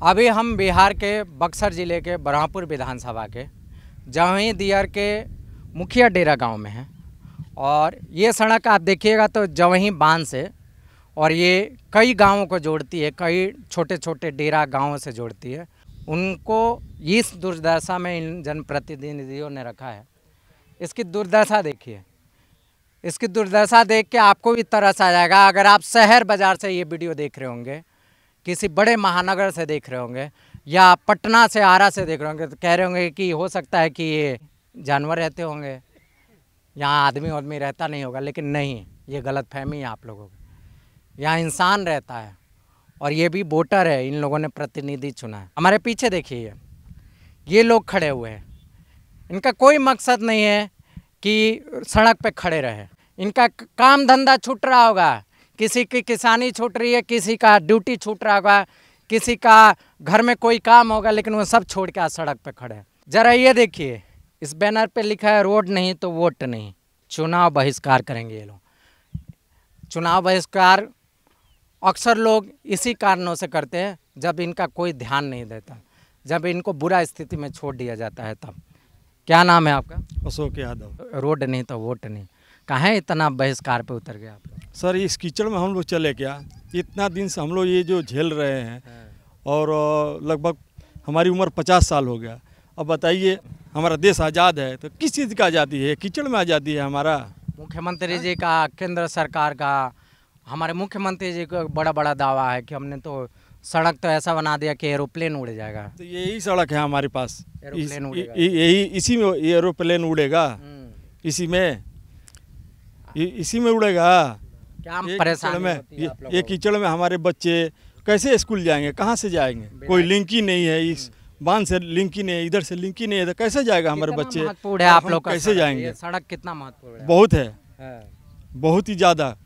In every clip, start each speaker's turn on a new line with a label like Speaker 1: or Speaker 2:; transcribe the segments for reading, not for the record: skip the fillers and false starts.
Speaker 1: अभी हम बिहार के बक्सर ज़िले के बरहापुर विधानसभा के जवाही दियर के मुखिया डेरा गांव में हैं और ये सड़क आप देखिएगा तो जवाही बांध से और ये कई गांवों को जोड़ती है, कई छोटे छोटे डेरा गांवों से जोड़ती है। उनको इस दुर्दशा में इन जनप्रतिनिधियों ने रखा है। इसकी दुर्दशा देखिए, इसकी दुर्दशा देख के आपको भी तरस आ जाएगा। अगर आप शहर बाज़ार से ये वीडियो देख रहे होंगे, किसी बड़े महानगर से देख रहे होंगे या पटना से आरा से देख रहे होंगे तो कह रहे होंगे कि हो सकता है कि ये जानवर रहते होंगे, यहाँ आदमी रहता नहीं होगा, लेकिन नहीं, ये गलतफहमी है आप लोगों की। यहाँ इंसान रहता है और ये भी वोटर है, इन लोगों ने प्रतिनिधि चुना है। हमारे पीछे देखिए ये लोग खड़े हुए हैं, इनका कोई मकसद नहीं है कि सड़क पे खड़े रहे। इनका काम धंधा छूट रहा होगा, किसी की किसानी छूट रही है, किसी का ड्यूटी छूट रहा होगा, किसी का घर में कोई काम होगा, लेकिन वो सब छोड़ के आज सड़क पे खड़े हैं। ज़रा ये देखिए, इस बैनर पे लिखा है रोड नहीं तो वोट नहीं, चुनाव बहिष्कार करेंगे ये लोग। चुनाव बहिष्कार अक्सर लोग इसी कारणों से करते हैं जब इनका कोई ध्यान नहीं देता, जब इनको बुरा स्थिति में छोड़ दिया जाता है तब। क्या नाम है आपका?
Speaker 2: अशोक यादव।
Speaker 1: रोड नहीं तो वोट नहीं, कहाँ इतना बहिष्कार पे उतर गया आप लोग?
Speaker 2: सर इस कीचड़ में हम लोग चले क्या, इतना दिन से हम लोग ये जो झेल रहे हैं और लगभग हमारी उम्र 50 साल हो गया। अब बताइए, हमारा देश आज़ाद है तो किस चीज़ का आज़ादी है? कीचड़ में आज़ादी है हमारा।
Speaker 1: मुख्यमंत्री जी का, केंद्र सरकार का, हमारे मुख्यमंत्री जी का बड़ा बड़ा दावा है कि हमने तो सड़क तो ऐसा बना दिया कि एरोप्लेन उड़ जाएगा।
Speaker 2: तो यही सड़क है हमारे पास,
Speaker 1: एरोप्लेन उड़ेगा।
Speaker 2: यही इसी में एरोप्लेन उड़ेगा, इसी में उड़ेगा।
Speaker 1: क्या परेशानी होती है आप लोगों को?
Speaker 2: ये कीचड़ में हमारे बच्चे कैसे स्कूल जाएंगे, कहाँ से जाएंगे? कोई लिंक ही नहीं है, इस बांध से लिंक ही नहीं है, इधर से लिंक ही नहीं है, तो कैसे जाएगा हमारे बच्चे?
Speaker 1: महत्वपूर्ण है आप लोग का
Speaker 2: कैसे जाएंगे?
Speaker 1: सड़क कितना महत्वपूर्ण है?
Speaker 2: बहुत है, बहुत ही ज़्यादा।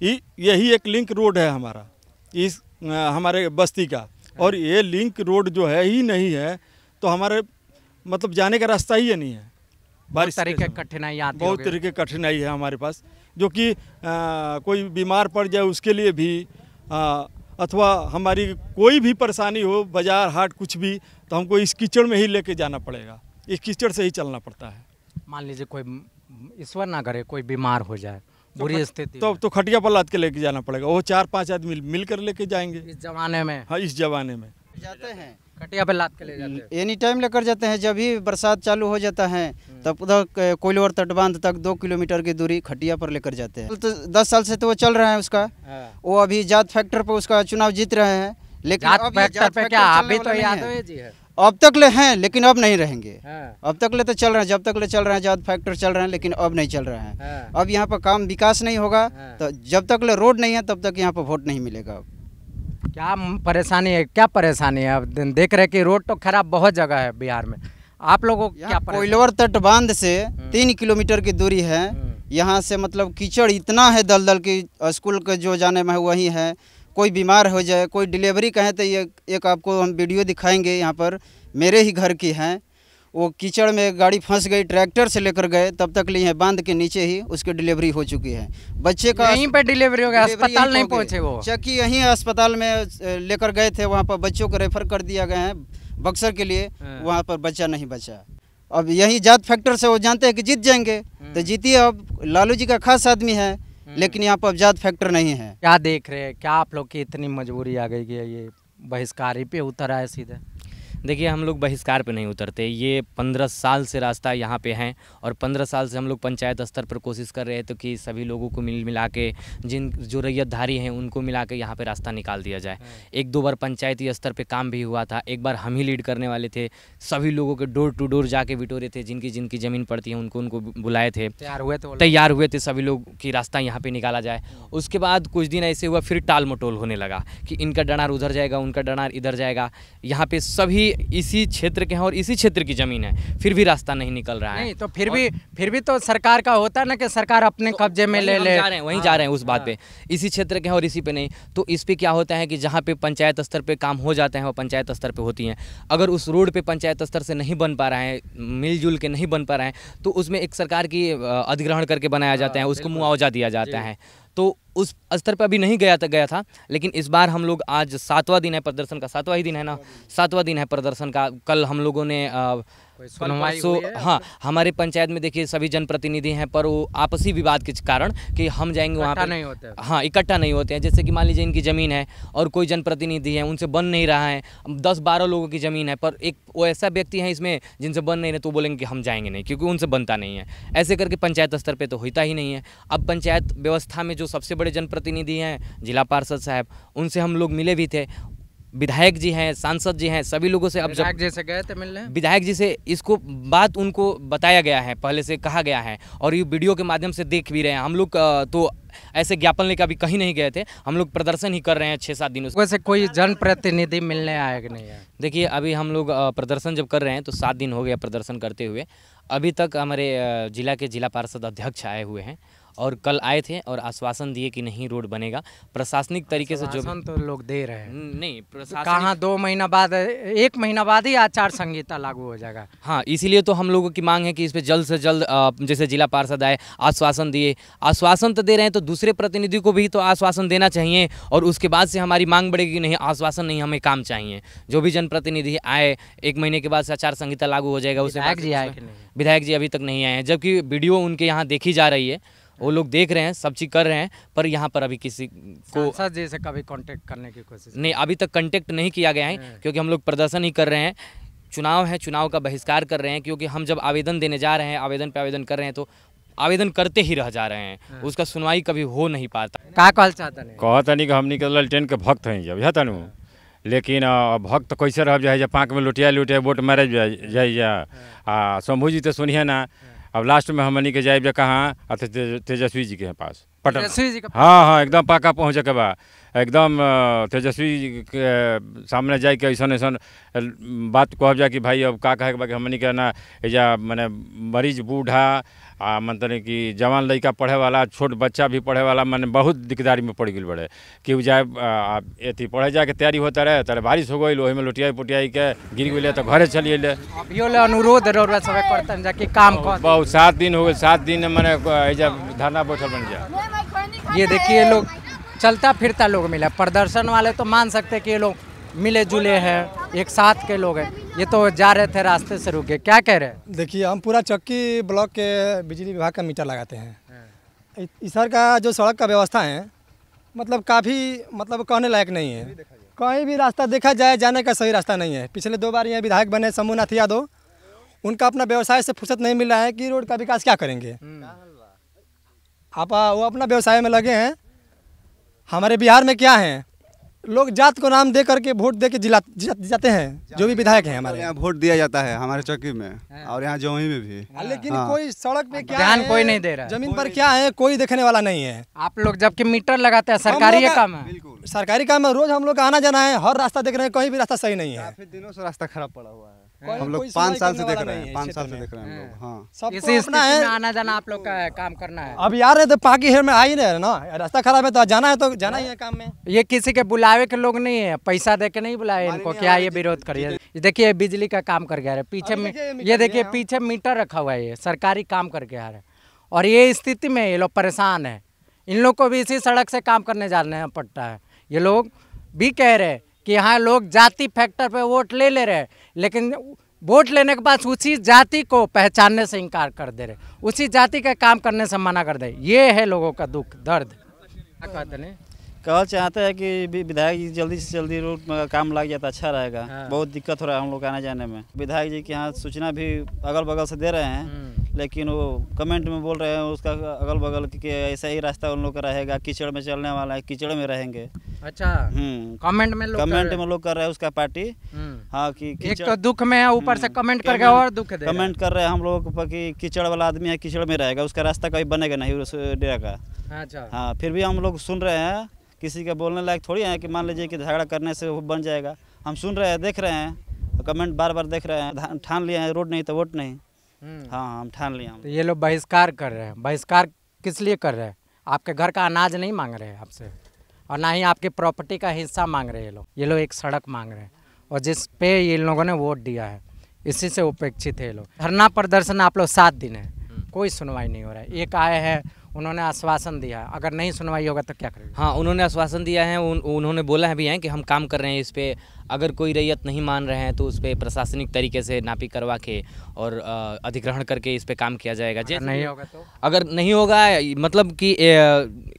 Speaker 2: यही एक लिंक रोड है हमारा, इस हमारे बस्ती का, और ये लिंक रोड जो है ही नहीं है तो हमारे मतलब जाने का रास्ता ही नहीं है।
Speaker 1: बारिश तरीके कठिनाई आती है,
Speaker 2: बहुत तरीके कठिनाई है हमारे पास, जो कि कोई बीमार पड़ जाए उसके लिए भी, अथवा हमारी कोई भी परेशानी हो, बाजार हाट कुछ भी, तो हमको इस कीचड़ में ही लेके जाना पड़ेगा, इस कीचड़ से ही चलना पड़ता है।
Speaker 1: मान लीजिए कोई ईश्वर ना करे कोई बीमार हो जाए, बुरी स्थिति
Speaker 2: तो खटिया पर लाद के लेके जाना पड़ेगा। वो 4-5 आदमी मिलकर लेके जाएंगे
Speaker 1: इस जमाने में।
Speaker 2: हाँ, इस जमाने में
Speaker 3: जाते हैं,
Speaker 1: खटिया पे लाद के ले जाते हैं।
Speaker 3: एनी टाइम लेकर जाते हैं। जब भी बरसात चालू हो जाता है तब उधर कोइलवर तटबांध तक 2 किलोमीटर की दूरी खटिया पर लेकर जाते हैं। तो 10 साल से तो वो चल रहा है उसका। वो अभी जात फैक्टर पर उसका चुनाव जीत रहे हैं, लेकिन
Speaker 1: जात फैक्टर पे क्या अभी तो यादव जी है?
Speaker 3: अब तक ले हैं, लेकिन अब नहीं रहेंगे। अब तक ले तो चल रहे हैं, जब तक ले चल रहे हैं जात फैक्टर चल रहे हैं, लेकिन अब नहीं चल रहे हैं। अब यहाँ पर काम विकास नहीं होगा, तो जब तक ले रोड नहीं है तब तक यहाँ पर वोट नहीं मिलेगा।
Speaker 1: क्या परेशानी है? क्या परेशानी है? अब देख रहे कि रोड तो खराब बहुत जगह है बिहार में, आप लोगों को क्या?
Speaker 3: कोइलवर तटबांध से 3 किलोमीटर की दूरी है। यहाँ से मतलब कीचड़ इतना है दलदल की, स्कूल के जो जाने में है वही है। कोई बीमार हो जाए, कोई डिलीवरी कहें तो ये एक आपको हम वीडियो दिखाएंगे, यहाँ पर मेरे ही घर की हैं। वो कीचड़ में गाड़ी फंस गई, ट्रैक्टर से लेकर गए, तब तक लिए बांध के नीचे ही उसकी डिलीवरी हो चुकी है। बच्चे का
Speaker 1: यहीं पे डिलीवरी हो गया, अस्पताल नहीं पहुँचे वो?
Speaker 3: चक्की यहीं अस्पताल में लेकर गए थे, वहाँ पर बच्चों को रेफर कर दिया गया है बक्सर के लिए, वहाँ पर बच्चा नहीं बचा। अब यही जात फैक्टर से वो जानते हैं कि जीत जाएंगे, तो जीतिए। अब लालू जी का खास आदमी है, लेकिन यहाँ पर जात फैक्टर नहीं है।
Speaker 1: क्या देख रहे हैं, क्या आप लोग की इतनी मजबूरी आ गई कि ये बहिष्कार ही पे उतर आए सीधे?
Speaker 4: देखिए, हम लोग बहिष्कार पे नहीं उतरते। ये 15 साल से रास्ता यहाँ पे हैं और 15 साल से हम लोग पंचायत स्तर पर कोशिश कर रहे थे कि सभी लोगों को मिला के, जिन जो रैयतधारी हैं उनको मिला के यहाँ पे रास्ता निकाल दिया जाए। 1-2 बार पंचायती स्तर पे काम भी हुआ था। एक बार हम ही लीड करने वाले थे, सभी लोगों के डोर टू डोर जाके बिटोरे थे, जिनकी ज़मीन पड़ती है उनको बुलाए थे, तैयार हुए थे सभी लोग कि रास्ता यहाँ पर निकाला जाए। उसके बाद कुछ दिन ऐसे हुआ, फिर टाल मटोल होने लगा कि इनका डनार उधर जाएगा, उनका डनार इधर जाएगा। यहाँ पे सभी इसी क्षेत्र के हैं और इसी क्षेत्र की ज़मीन है, फिर भी रास्ता नहीं निकल रहा है।
Speaker 1: नहीं तो फिर भी तो सरकार का होता है ना कि सरकार अपने कब्जे में ले ले,
Speaker 4: वहीं जा रहे हैं उस बात पे। इसी क्षेत्र के हैं और इसी पे नहीं, तो इस पे क्या होता है कि जहाँ पे पंचायत स्तर पे काम हो जाते हैं वो पंचायत स्तर पे होती हैं। अगर उस रोड पे पंचायत स्तर से नहीं बन पा रहा है, मिलजुल के नहीं बन पा रहा है, तो उसमें एक सरकार की अधिग्रहण करके बनाया जाता है, उसको मुआवजा दिया जाता है। तो उस स्तर पर अभी नहीं गया था। लेकिन इस बार हम लोग, आज 7वां दिन है प्रदर्शन का, 7वां ही दिन है ना, 7वां दिन है प्रदर्शन का। कल हम लोगों ने हाँ, हमारे पंचायत में देखिए सभी जनप्रतिनिधि हैं, पर वो आपसी विवाद के कारण कि हम जाएंगे वहाँ पे
Speaker 1: नहीं होते,
Speaker 4: हाँ इकट्ठा नहीं होते हैं। जैसे कि मान लीजिए इनकी ज़मीन है और कोई जनप्रतिनिधि है, उनसे बन नहीं रहा है, 10-12 लोगों की ज़मीन है, पर एक वो ऐसा व्यक्ति है इसमें जिनसे बन नहीं रहे, तो बोलेंगे कि हम जाएंगे नहीं क्योंकि उनसे बनता नहीं है। ऐसे करके पंचायत स्तर पर तो होता ही नहीं है। अब पंचायत व्यवस्था में जो सबसे बड़े जनप्रतिनिधि हैं जिला पार्षद साहब, उनसे हम लोग मिले भी थे। विधायक जी हैं, सांसद जी हैं, सभी लोगों से अब जब
Speaker 1: विधायक जी से गए थे मिलने,
Speaker 4: विधायक जी से इसको बात उनको बताया गया है, पहले से कहा गया है, और ये वीडियो के माध्यम से देख भी रहे हैं। हम लोग तो ऐसे ज्ञापन लेकर अभी कहीं नहीं गए थे, हम लोग प्रदर्शन ही कर रहे हैं 6-7 दिनों से।
Speaker 1: वैसे कोई जनप्रतिनिधि मिलने आया कि नहीं है?
Speaker 4: देखिए अभी हम लोग प्रदर्शन जब कर रहे हैं तो 7 दिन हो गया प्रदर्शन करते हुए। अभी तक हमारे जिला के जिला पार्षद अध्यक्ष आए हुए हैं और कल आए थे और आश्वासन दिए कि नहीं रोड बनेगा। प्रशासनिक तरीके से जो
Speaker 1: तो लोग दे रहे हैं,
Speaker 4: नहीं प्रशासन
Speaker 1: कहाँ 2 महीना बाद, 1 महीना बाद ही आचार संहिता लागू हो जाएगा।
Speaker 4: हाँ, इसीलिए तो हम लोगों की मांग है कि इस पे जल्द से जल्द जैसे जिला पार्षद आए, आश्वासन दिए। आश्वासन तो दे रहे हैं तो दूसरे प्रतिनिधि को भी तो आश्वासन देना चाहिए, और उसके बाद से हमारी मांग बढ़ेगी कि नहीं आश्वासन नहीं, हमें काम चाहिए। जो भी जनप्रतिनिधि आए, 1 महीने के बाद से आचार संहिता लागू हो जाएगा। उससे
Speaker 1: विधायक जी आए कि नहीं?
Speaker 4: विधायक जी अभी तक नहीं आए हैं, जबकि वीडियो उनके यहाँ देखी जा रही है, वो लोग देख रहे हैं, सब चीज़ कर रहे हैं, पर यहाँ पर अभी किसी को
Speaker 1: सांसद जी से कभी कांटेक्ट करने की कोशिश
Speaker 4: नहीं, अभी तक कांटेक्ट नहीं किया गया है, क्योंकि हम लोग प्रदर्शन ही कर रहे हैं। चुनाव है, चुनाव का बहिष्कार कर रहे हैं, क्योंकि हम जब आवेदन देने जा रहे हैं, आवेदन पे आवेदन कर रहे हैं, तो आवेदन करते ही रह जा रहे हैं, उसका सुनवाई कभी हो नहीं पाता।
Speaker 1: का कहल चाहता नहीं?
Speaker 5: कहता नहीं कि हमनी के ललटेन के भक्त हैं जब बुझाता नु, लेकिन भक्त कैसे रह जाए जब पाँक में लुटिया वोट मारे जाइए। शंभू जी तो सुनिए ना, अब लास्ट में हमनी के जाए कहाँ तेजस्वी जी के पास पटना। हाँ, एकदम पाका पहुँचे के बा, एकदम तेजस्वी के सामने जाए के ऐसा बात कह जाए कि भाई अब का कहे के हमनी के ना एजा मैंने मरीज बूढ़ा मतलब कि जवान लड़का पढ़े वाला, छोट बच्चा भी पढ़े वाला, मैंने बहुत दिकदारी में पड़ गई बड़े कि वो जाए अथी पढ़े जाके तैयारी होता रहे, तारे बारिश हो गई, वही में लुटियाई पुटियाई के गिर गए तो घरे चलिए ले।
Speaker 1: अनुरोध करते हैं कि काम
Speaker 5: बहुत 7 दिन हो गए, 7 दिन मैंने धरना बैठल बन जाए।
Speaker 1: ये देखिए ये लोग चलता फिरता लोग मिले, प्रदर्शन वाले तो मान सकते हैं कि ये लोग मिले जुले हैं, एक साथ के लोग हैं। ये तो जा रहे थे रास्ते से रुके, क्या कह रहे हैं?
Speaker 6: देखिए हम पूरा चक्की ब्लॉक के बिजली विभाग का मीटर लगाते हैं। इधर का जो सड़क का व्यवस्था है मतलब काफ़ी मतलब कहने लायक नहीं है। कहीं भी रास्ता देखा जाए जाने का सही रास्ता नहीं है। पिछले 2 बार यहाँ विधायक बने शंभूनाथ यादव, उनका अपना व्यवसाय से फुर्सत नहीं मिल रहा है कि रोड का विकास क्या करेंगे। आप वो अपना व्यवसाय में लगे हैं। हमारे बिहार में क्या है, लोग जात को नाम दे करके वोट दे के जाते हैं। जो भी विधायक हैं हमारे
Speaker 7: यहाँ वोट दिया जाता है हमारे चौकी में और यहाँ जमुई में भी,
Speaker 6: लेकिन कोई सड़क पे क्या
Speaker 1: ध्यान
Speaker 6: है,
Speaker 1: कोई नहीं दे रहा है।
Speaker 6: जमीन पर क्या है कोई देखने वाला नहीं है।
Speaker 1: आप लोग जबकि मीटर लगाते हैं, सरकारी काम है,
Speaker 6: सरकारी काम में रोज हम लोग का आना जाना है, हर रास्ता देख रहे हैं, कहीं भी रास्ता सही नहीं है।
Speaker 7: काफी दिनों से रास्ता खराब पड़ा हुआ है।
Speaker 6: हम
Speaker 7: लोग 5 साल से देख रहे हैं, 5 साल से देख रहे हैं हम लोग। हाँ,
Speaker 6: सबको
Speaker 1: इसी स्थिति
Speaker 6: अपना है।
Speaker 1: में आना जाना आप लोग का काम करना है।
Speaker 6: अब यार तो पाकि हेर में आ ही रहे ना, रास्ता खराब है तो जाना है तो जाना ही है काम में।
Speaker 1: ये किसी के बुलावे के लोग नहीं है, पैसा दे के नहीं बुलाए इनको क्या ये विरोध करिए। देखिए बिजली का काम करके आ रहे पीछे में, ये देखिए पीछे मीटर रखा हुआ है, ये सरकारी काम करके आ रहे, और ये स्थिति में ये लोग परेशान है। इन लोग को भी इसी सड़क से काम करने जाना पड़ता है। ये लोग भी कह रहे हैं कि यहाँ लोग जाति फैक्टर पे वोट ले ले रहे, लेकिन वोट लेने के बाद उसी जाति को पहचानने से इनकार कर दे रहे, उसी जाति का काम करने से मना कर दे। ये है लोगों का दुख दर्द। क्या कहते हैं?
Speaker 8: कहना चाहते हैं कि विधायक जी जल्दी से जल्दी रोड में काम लग जाता अच्छा रहेगा। बहुत दिक्कत हो रहा है हम लोग आने जाने में। विधायक जी के यहाँ सूचना भी अगल बगल से दे रहे हैं, लेकिन वो कमेंट में बोल रहे हैं उसका अगल बगल कि ऐसा ही रास्ता उन लोग का रहेगा, कीचड़ में चलने वाला है, कीचड़ में रहेंगे।
Speaker 1: अच्छा, कमेंट में
Speaker 8: लोग कर रहे हैं उसका पार्टी। हाँ, कि
Speaker 1: एक तो दुख में है, ऊपर से कमेंट करके और दुख दे
Speaker 8: कमेंट कर रहे हैं हम लोगों को कि कीचड़ वाला आदमी है, कीचड़ में रहेगा, उसका रास्ता कभी बनेगा नहीं उस डेरा का।
Speaker 1: अच्छा,
Speaker 8: हाँ, फिर भी हम लोग सुन रहे हैं, किसी का बोलने लायक थोड़ी है कि मान लीजिए कि झगड़ा करने से वो बन जाएगा। हम सुन रहे हैं, देख रहे हैं, तो कमेंट बार बार देख रहे हैं। ठान लिया है रोड नहीं तो वोट नहीं। हाँ, हम ठान लिया।
Speaker 1: तो ये लोग बहिष्कार कर रहे हैं। बहिष्कार किस लिए कर रहे हैं? आपके घर का अनाज नहीं मांग रहे हैं आपसे, और ना ही आपकी प्रॉपर्टी का हिस्सा मांग रहे हैं ये लोग एक सड़क मांग रहे हैं, और जिस पे ये लोगों ने वोट दिया है इसी से उपेक्षित है ये लोग। धरना प्रदर्शन आप लोग 7 दिन है, कोई सुनवाई नहीं हो रहा है। एक आए हैं उन्होंने आश्वासन दिया, अगर नहीं सुनवाई होगा तो क्या करेंगे?
Speaker 4: हाँ, उन्होंने आश्वासन दिया है, उन्होंने बोला है भी है कि हम काम कर रहे हैं इस पे, अगर कोई रैयत नहीं मान रहे हैं तो उस पर प्रशासनिक तरीके से नापी करवा के और अधिग्रहण करके इस पे काम किया जाएगा। जैसे
Speaker 1: नहीं होगा तो
Speaker 4: अगर नहीं होगा, मतलब कि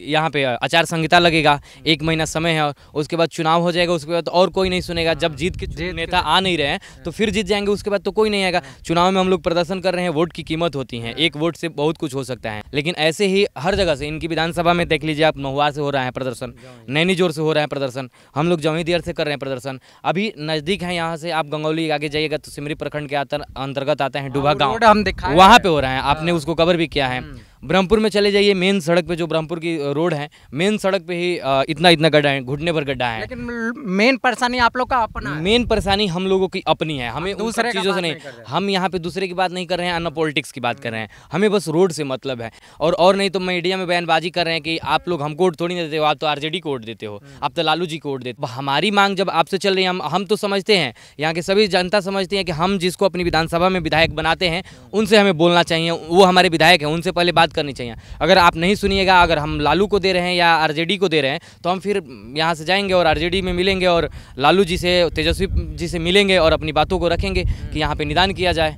Speaker 4: यहाँ पे आचार संहिता लगेगा, 1 महीना समय है, उसके बाद चुनाव हो जाएगा, उसके बाद और कोई नहीं सुनेगा। जब जीत के नेता आ नहीं रहे हैं तो फिर जीत जाएंगे, उसके बाद तो कोई नहीं आएगा। चुनाव में हम लोग प्रदर्शन कर रहे हैं, वोट की कीमत होती है, 1 वोट से बहुत कुछ हो सकता है। लेकिन ऐसे ही हर जगह से, इनकी विधानसभा में देख लीजिए आप, महुआ से हो रहा है प्रदर्शन, नैनीजोर से हो रहा है प्रदर्शन, हम लोग जौही दियर से कर रहे हैं प्रदर्शन। अभी नज़दीक है यहाँ से, आप गंगौली आगे जाइएगा तो सिमरी प्रखंड के अंतर्गत आता है डूबा गाँव,
Speaker 1: हम दिखाए
Speaker 4: वहाँ पे हो रहा है, आपने उसको कवर भी किया है। ब्रह्मपुर में चले जाइए, मेन सड़क पे जो ब्रह्मपुर की रोड है, मेन सड़क पे ही इतना गड्ढा है, घुटने पर गड्ढा है।
Speaker 1: लेकिन मेन परेशानी आप लोग का अपना है।
Speaker 4: मेन परेशानी हम लोगों की अपनी है, हमें दूसरे चीज़ों से नहीं, हम यहाँ पे दूसरे की बात नहीं कर रहे हैं, न पॉलिटिक्स की बात कर रहे हैं, हमें बस रोड से मतलब है। और नहीं तो मीडिया में बयानबाजी कर रहे हैं कि आप लोग हमको वोट थोड़ी नहीं देते हो, आप तो आरजेडी को वोट देते हो, आप तो लालू जी को वोट देते हो। हमारी मांग जब आपसे चल रही है, हम तो समझते हैं, यहाँ के सभी जनता समझती है कि हम जिसको अपनी विधानसभा में विधायक बनाते हैं उनसे हमें बोलना चाहिए, वो हमारे विधायक हैं, उनसे पहले बात करनी चाहिए। अगर आप नहीं सुनिएगा, अगर हम लालू को दे रहे हैं या आरजेडी को दे रहे हैं तो हम फिर यहाँ से जाएंगे और आरजेडी में मिलेंगे और लालू जी से, तेजस्वी जी से मिलेंगे और अपनी बातों को रखेंगे कि यहाँ पे निदान किया जाए।